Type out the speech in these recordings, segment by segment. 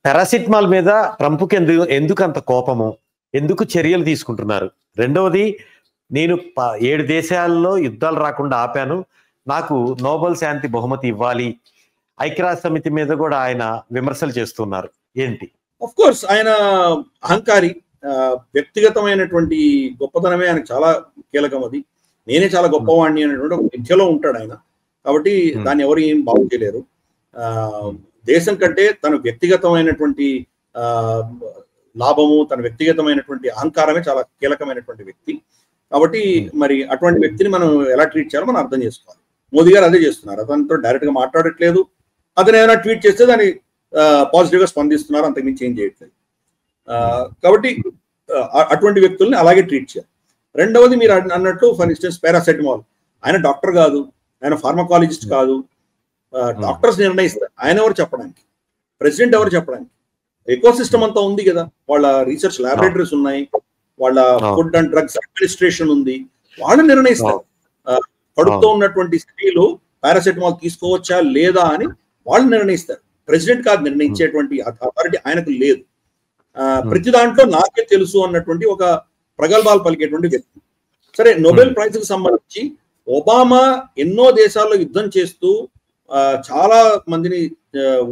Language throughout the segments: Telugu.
పారాసిటమాల్ మీద ట్రంప్కి ఎందుకు అంత కోపము, ఎందుకు చర్యలు తీసుకుంటున్నారు? రెండవది, నేను 7 దేశాల్లో యుద్ధాలు రాకుండా ఆపాను, నాకు నోబెల్ శాంతి బహుమతి ఇవ్వాలి, ఐక్యరాజ్య సమితి మీద కూడా ఆయన విమర్శలు చేస్తున్నారు. ఏంటి? ఆఫ్ కోర్స్ ఆయన అహంకారి, వ్యక్తిగతమైనటువంటి గొప్పతనమే ఆయనకు చాలా కీలకం. అది నేనే చాలా గొప్పవాణ్ణి అనేటువంటి ఒక మిథ్యలో ఉంటాడు ఆయన. కాబట్టి దాన్ని ఎవరు ఏం బాగు చేయలేరు. దేశం కంటే తన వ్యక్తిగతమైనటువంటి లాభము, తన వ్యక్తిగతమైనటువంటి అహంకారమే చాలా కీలకమైనటువంటి వ్యక్తి. కాబట్టి మరి అటువంటి వ్యక్తిని మనం ఎలా ట్రీట్ చేయాలో మనం అర్థం చేసుకోవాలి. మోదీ గారు అదే చేస్తున్నారు. అతనితో డైరెక్ట్ గా మాట్లాడట్లేదు. అతను ఏమైనా ట్వీట్ చేస్తే దాన్ని పాజిటివ్ గా స్పందిస్తున్నారు, అంతకుమించి ఏం చేయట్లేదు. కాబట్టి అటువంటి వ్యక్తుల్ని అలాగే ట్రీట్ చేయాలి. రెండవది, మీరు అన్నట్టు ఫర్ ఇన్స్టెన్స్ పారాసెటమాల్, ఆయన డాక్టర్ కాదు, ఆయన ఫార్మకాలజిస్ట్ కాదు. డాక్టర్స్ నిర్ణయిస్తారు. ఆయన ఎవరు చెప్పడానికి? ప్రెసిడెంట్ ఎవరు చెప్పడానికి? ఎకో సిస్టమ్ అంతా ఉంది కదా, వాళ్ళ రీసెర్చ్ ల్యాబొరేటరీస్ ఉన్నాయి, వాళ్ళ ఫుడ్ అండ్ డ్రగ్స్ అడ్మినిస్ట్రేషన్ ఉంది, వాళ్ళు నిర్ణయిస్తారు. కడుపుతో ఉన్నటువంటి స్త్రీలు పారాసెటమాల్ తీసుకోవచ్చా లేదా అని వాళ్ళు నిర్ణయిస్తారు. ప్రెసిడెంట్ కాదు నిర్ణయించేటువంటి అథారిటీ ఆయనకు లేదు. ప్రతి దాంట్లో నాకే తెలుసు అన్నటువంటి ఒక ప్రగల్భాలు పలికేటువంటి వ్యక్తి. సరే, నోబెల్ ప్రైజ్ కు సంబంధించి ఒబామా ఎన్నో దేశాల్లో యుద్ధం చేస్తూ చాలా మందిని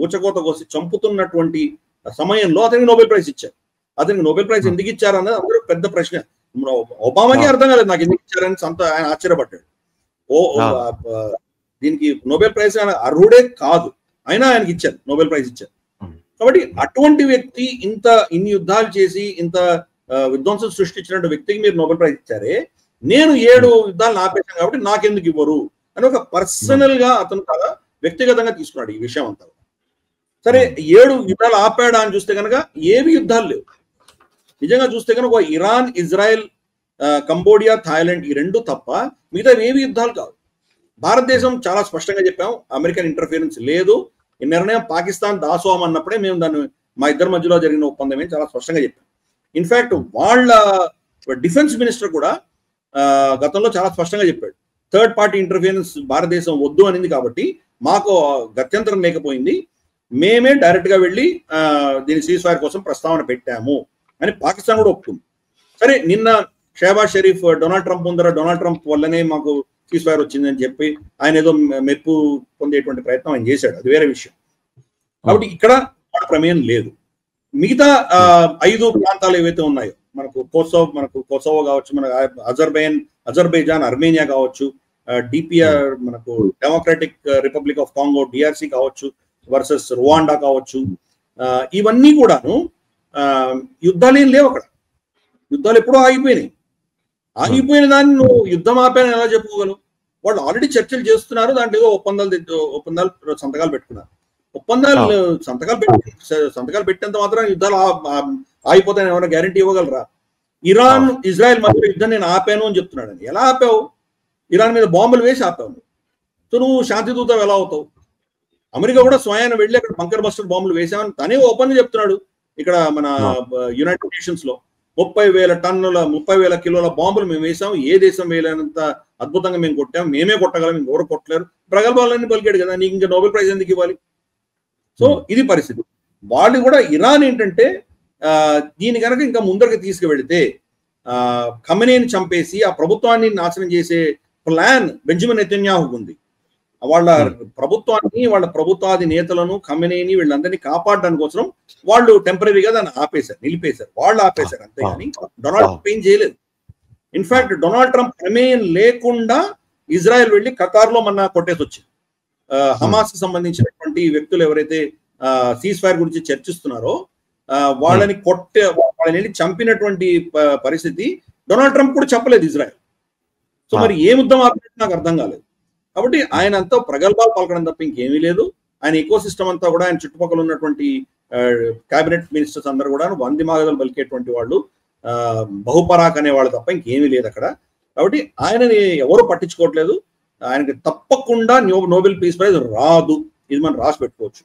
ఊచకోత కోసి చంపుతున్నటువంటి సమయంలో అతనికి నోబెల్ ప్రైజ్ ఇచ్చారు. అతనికి నోబెల్ ప్రైజ్ ఎందుకు ఇచ్చారు అన్నది అందరూ పెద్ద ప్రశ్న. ఒబామాకి అర్థం కాలేదు నాకు ఎందుకు ఇచ్చారని ఆయన ఆశ్చర్యపడ్డాడు. దీనికి నోబెల్ ప్రైజ్ ఆయన అర్హుడే కాదు, అయినా ఆయనకి ఇచ్చారు, నోబెల్ ప్రైజ్ ఇచ్చారు. కాబట్టి అటువంటి వ్యక్తి ఇన్ని యుద్ధాలు చేసి ఇంత విధ్వంసం సృష్టించినటువంటి వ్యక్తికి మీరు నోబెల్ ప్రైజ్ ఇచ్చారే, నేను 7 యుద్ధాలు ఆపేశాను కాబట్టి నాకెందుకు ఇవ్వరు అని ఒక పర్సనల్ గా అతను చాలా వ్యక్తిగతంగా తీసుకున్నాడు ఈ విషయం అంతా. సరే, 7 యుద్ధాలు ఆపాడా అని చూస్తే కనుక ఏవి యుద్ధాలు లేవు. నిజంగా చూస్తే కనుక ఇరాన్, ఇజ్రాయెల్, కంబోడియా, థాయిలాండ్ ఈ 2 తప్ప మిగతా ఏవి యుద్ధాలు కావు. భారతదేశం చాలా స్పష్టంగా చెప్పాము, అమెరికన్ ఇంటర్ఫియరెన్స్ లేదు. ఈ నిర్ణయం పాకిస్తాన్ దాసోహం అన్నప్పుడే మేము దాన్ని మా ఇద్దరి మధ్యలో జరిగిన ఒప్పందమే చాలా స్పష్టంగా చెప్పాం. ఇన్ఫాక్ట్ వాళ్ళ డిఫెన్స్ మినిస్టర్ కూడా గతంలో చాలా స్పష్టంగా చెప్పాడు, థర్డ్ పార్టీ ఇంటర్ఫియరెన్స్ భారతదేశం వద్దు అనింది కాబట్టి మాకు గత్యంతరం లేకపోయింది, మేమే డైరెక్ట్ గా వెళ్ళి దీని సీజ్ ఫైర్ కోసం ప్రస్తావన పెట్టాము అని పాకిస్తాన్ కూడా ఒప్పుకుంది. సరే, నిన్న షహబాజ్ షరీఫ్ డొనాల్డ్ ట్రంప్ ముందర డొనాల్డ్ ట్రంప్ వల్లనే మాకు సీజ్ ఫైర్ వచ్చిందని చెప్పి ఆయన ఏదో మెప్పు పొందేటువంటి ప్రయత్నం ఆయన చేశాడు, అది వేరే విషయం. కాబట్టి ఇక్కడ ప్రమేయం లేదు. మిగతా 5 ప్రాంతాలు ఏవైతే ఉన్నాయో, మనకు కోసోవో కావచ్చు, మన అజర్బైజాన్, అర్మేనియా కావచ్చు, డిపిఆర్ మనకు democratic republic of Congo DRC కావచ్చు, వర్సెస్ రువాండా కావచ్చు, ఇవన్నీ కూడాను యుద్ధాలు ఏం లేవు అక్కడ. యుద్ధాలు ఎప్పుడో ఆగిపోయినాయి. ఆగిపోయిన దాన్ని నువ్వు యుద్ధం ఆపానని ఎలా చెప్పుకోగలవు? వాళ్ళు ఆల్రెడీ చర్చలు చేస్తున్నారు, దాంట్లో ఏదో ఒప్పందాలు సంతకాలు పెట్టుకున్నారు. సంతకాలు పెట్టేంత మాత్రం యుద్ధాలు ఆగిపోతాయని ఏమైనా గ్యారంటీ ఇవ్వగలరా? ఇరాన్, ఇజ్రాయెల్ మధ్య యుద్ధం నేను ఆపాను అని చెప్తున్నాడు. ఎలా ఆపావు? ఇరాన్ మీద బాంబులు వేసి ఆపావు. సో నువ్వు శాంతి దూత ఎలా అవుతావు? అమెరికా కూడా స్వయాన్ని వెళ్ళి అక్కడ బంకర్ బస్టర్ బాంబులు వేసామని తనే ఓపెన్ గా చెప్తున్నాడు. ఇక్కడ మన యునైటెడ్ నేషన్స్ లో 30,000 టన్నుల 30,000 కిలోల బాంబులు మేము వేసాము, ఏ దేశం వేయలేనంత అద్భుతంగా మేము కొట్టాము, మేమే కొట్టగలం, ఇంకెవరు కొట్టలేరు, ప్రగల్భాలన్నీ పలికాడు కదా, నీకు ఇంకా నోబెల్ ప్రైజ్ ఎందుకు ఇవ్వాలి? సో ఇది పరిస్థితి. వాళ్ళు కూడా ఇరాన్ ఏంటంటే దీని కనుక ఇంకా ముందరికి తీసుకువెళితే ఖమేనీని చంపేసి ఆ ప్రభుత్వాన్ని నాశనం చేసే ప్లాన్ బెంజమిన్ నెతన్యాహుకు ఉంది. వాళ్ళ ప్రభుత్వాన్ని, వాళ్ళ ప్రభుత్వాది నేతలను, ఖమేనీని వీళ్ళందరినీ కాపాడడానికి కోసం వాళ్ళు టెంపరీగా దాన్ని నిలిపేశారు. వాళ్ళు ఆపేశారు అంతేగాని డొనాల్డ్ ట్రంప్ ఏం చేయలేదు. ఇన్ఫాక్ట్ డొనాల్డ్ ట్రంప్ ప్రమేయం లేకుండా ఇజ్రాయెల్ వెళ్ళి ఖతార్లో మొన్న కొట్టేసి వచ్చింది. హమాస్ కి సంబంధించినటువంటి వ్యక్తులు ఎవరైతే సీజ్ ఫైర్ గురించి చర్చిస్తున్నారో వాళ్ళని వాళ్ళని చంపినటువంటి పరిస్థితి డొనాల్డ్ ట్రంప్ కూడా చెప్పలేదు ఇజ్రాయెల్. సో మరి ఏ యుద్ధం ఆపినట్టు నాకు అర్థం కాలేదు. కాబట్టి ఆయన అంతా ప్రగల్భాలు పలకడం తప్ప ఇంకేమీ లేదు. ఆయన ఎకో సిస్టమ్ అంతా కూడా, ఆయన చుట్టుపక్కల ఉన్నటువంటి క్యాబినెట్ మినిస్టర్స్ అందరూ కూడా వంది మాగదలు పలికేటువంటి వాళ్ళు, బహుపరాక్ అనే వాళ్ళు తప్ప ఇంకేమీ లేదు అక్కడ. కాబట్టి ఆయనని ఎవరు పట్టించుకోవట్లేదు. ఆయనకి తప్పకుండా నోబెల్ పీస్ ప్రైజ్ రాదు, ఇది మనం రాసి పెట్టుకోవచ్చు,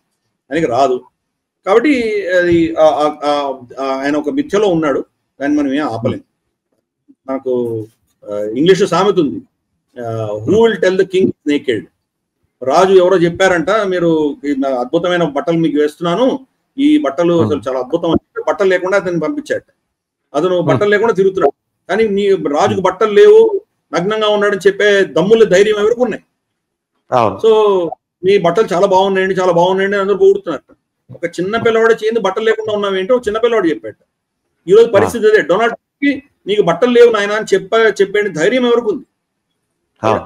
ఆయనకి రాదు. కాబట్టి అది ఆయన ఒక మిథ్యలో ఉన్నాడు, దాన్ని మనం ఏం ఆపలేము. మనకు ఇంగ్లీష్ సామెత ఉంది, who will tell the king naked. రాజు ఎవరో చెప్పారంట, మీరు అద్భుతమైన బట్టలు మీకు వేస్తున్నాను, ఈ బట్టలు అసలు చాలా అద్భుతం అని చెప్పి బట్టలు లేకుండా అతన్ని పంపించాడు. అతను బట్టలు లేకుండా తిరుగుతున్నాడు. కానీ నీ రాజుకు బట్టలు లేవు, నగ్నంగా ఉన్నాడని చెప్పే దమ్ముల ధైర్యం ఎవరికి ఉన్నాయి? సో నీ బట్టలు చాలా బాగున్నాయండి, చాలా బాగున్నాయండి అందరూ పొగుడుతున్నారు. ఒక చిన్న పిల్లవాడు చేయింది బట్టలు లేకుండా ఉన్నావు ఏంటో చిన్న పిల్లవాడు చెప్పాడు. ఈ రోజు పరిస్థితి అదే. డొనాల్డ్ ట్రంప్ కి నీకు బట్టలు లేవు నాయన అని చెప్పే ధైర్యం ఎవరికి ఉంది?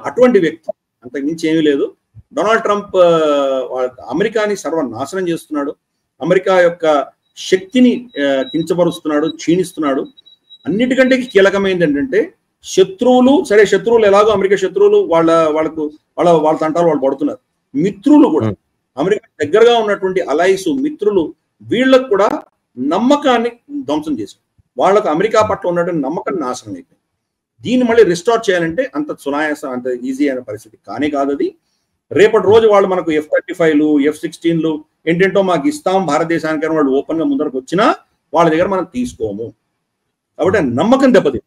అటువంటి వ్యక్తి, అంతకు మించి ఏమీ లేదు. డొనాల్డ్ ట్రంప్ అమెరికాని సర్వనాశనం చేస్తున్నాడు, అమెరికా యొక్క శక్తిని కించపరుస్తున్నాడు, క్షీణిస్తున్నాడు. అన్నిటికంటే కీలకమైనది ఏంటంటే శత్రువులు, సరే శత్రువులు ఎలాగో అమెరికా శత్రువులు వాళ్ళ తంటాలు వాళ్ళు పడుతున్నారు. మిత్రులు కూడా, అమెరికా దగ్గరగా ఉన్నటువంటి అలైస్ మిత్రులు, వీళ్ళకు కూడా నమ్మకాన్ని ధ్వంసం చేశారు. వాళ్ళకు అమెరికా పట్ల ఉన్నటువంటి నమ్మకాన్ని నాశనం అయిపోయింది. దీన్ని మళ్ళీ రిస్టార్ట్ చేయాలంటే అంత సునాయాసం, అంత ఈజీ అయిన పరిస్థితి కానే కాదు అది. రేపటి రోజు వాళ్ళు మనకు F-35లు F-16లు ఏంటంటో మాకు ఇస్తాం భారతదేశానికి వాళ్ళు ఓపెన్ గా ముందరకు వచ్చినా వాళ్ళ దగ్గర మనం తీసుకోము. కాబట్టి నమ్మకం దెబ్బతి.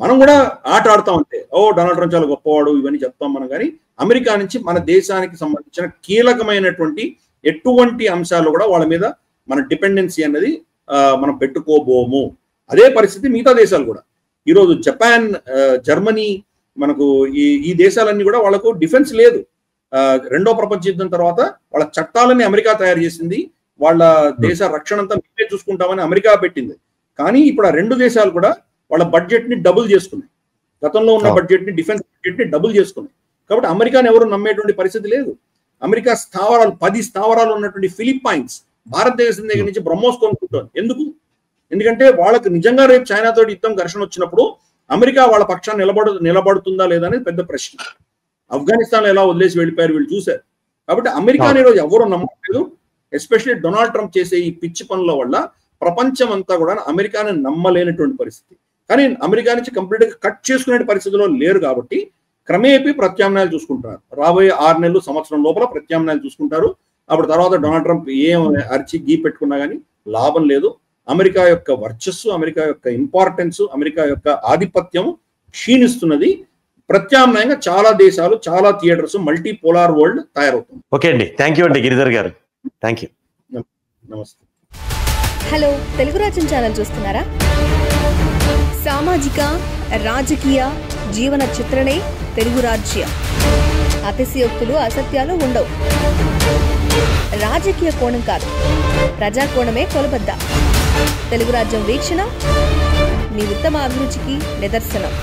మనం కూడా ఆట ఆడతాం అంతే, డొనాల్డ్ ట్రంప్ చాలా గొప్పవాడు ఇవన్నీ చెప్తాం మనం. కానీ అమెరికా నుంచి మన దేశానికి సంబంధించిన కీలకమైనటువంటి ఎటువంటి అంశాలు కూడా వాళ్ళ మీద మన డిపెండెన్సీ అనేది మనం పెట్టుకోబోము. అదే పరిస్థితి మిగతా దేశాలు కూడా. ఈరోజు జపాన్, జర్మనీ, మనకు ఈ దేశాలన్నీ కూడా వాళ్ళకు డిఫెన్స్ లేదు. రెండో ప్రపంచ యుద్ధం తర్వాత వాళ్ళ చట్టాలన్నీ అమెరికా తయారు చేసింది. వాళ్ళ దేశ రక్షణ అంతా మేమే చూసుకుంటామని అమెరికా పెట్టింది. కానీ ఇప్పుడు ఆ రెండు దేశాలు కూడా వాళ్ళ బడ్జెట్ ని డబుల్ చేసుకున్నాయి. గతంలో ఉన్న బడ్జెట్ ని, డిఫెన్స్ బడ్జెట్ ని డబుల్ చేసుకున్నాయి. కాబట్టి అమెరికాని ఎవరు నమ్మేటువంటి పరిస్థితి లేదు. అమెరికా స్థావరాలు 10 స్థావరాలు ఉన్నటువంటి ఫిలిప్పైన్స్ భారతదేశం దగ్గర నుంచి బ్రహ్మోస్ కొనుక్కుంటుంది. ఎందుకంటే వాళ్ళకి నిజంగా రేపు చైనాతో యుద్ధం ఘర్షణ వచ్చినప్పుడు అమెరికా వాళ్ళ పక్షాన్ని నిలబడుతుందా లేదా అనేది పెద్ద ప్రశ్న. ఆఫ్ఘనిస్తాన్ ఎలా వదిలేసి వెళ్ళిపోయారు వీళ్ళు చూశారు. కాబట్టి అమెరికాని ఈరోజు ఎవరు నమ్మట్లేదు. ఎస్పెషల్లీ డొనాల్డ్ ట్రంప్ చేసే ఈ పిచ్చి పనుల వల్ల ప్రపంచం అంతా కూడా అమెరికాని నమ్మలేనటువంటి పరిస్థితి. కానీ అమెరికా నుంచి కంప్లీట్ గా కట్ చేసుకునే పరిస్థితిలో లేరు. కాబట్టి క్రమేపీ ప్రత్యామ్నాయాలు చూసుకుంటున్నారు. రాబోయే 6 నెలలు, సంవత్సరం లోపల ప్రత్యామ్నాయాలు చూసుకుంటారు. అప్పుడు తర్వాత డొనాల్డ్ ట్రంప్ ఏం అరిచి గీ పెట్టుకున్నా కానీ లాభం లేదు. అమెరికా యొక్క వర్చస్సు, అమెరికా యొక్క ఇంపార్టెన్స్, అమెరికా యొక్క ఆధిపత్యం క్షీణిస్తున్నది. ప్రత్యామ్నాయంగా చాలా దేశాలు, చాలా థియేటర్స్, మల్టీ పోలార్ వరల్డ్ తయారవుతుంది. ఓకే అండి, థ్యాంక్ యూ అండి గిరిధర్ గారు. Thank you. నమస్తే. హలో, తెలుగు రాజ్యం ఛానల్ చూస్తున్నారా? సామాజిక, రాజకీయ, జీవన చిత్రణే తెలుగు రాజ్యం. అతిశయోక్తులు, అసత్యాలు ఉండవు. రాజకీయ కోణం కాదు, ప్రజా కోణమే కొలబద్ద. తెలుగు రాజ్యం వీక్షణ మీ ఉత్తమ అభిరుచికి నిదర్శనం.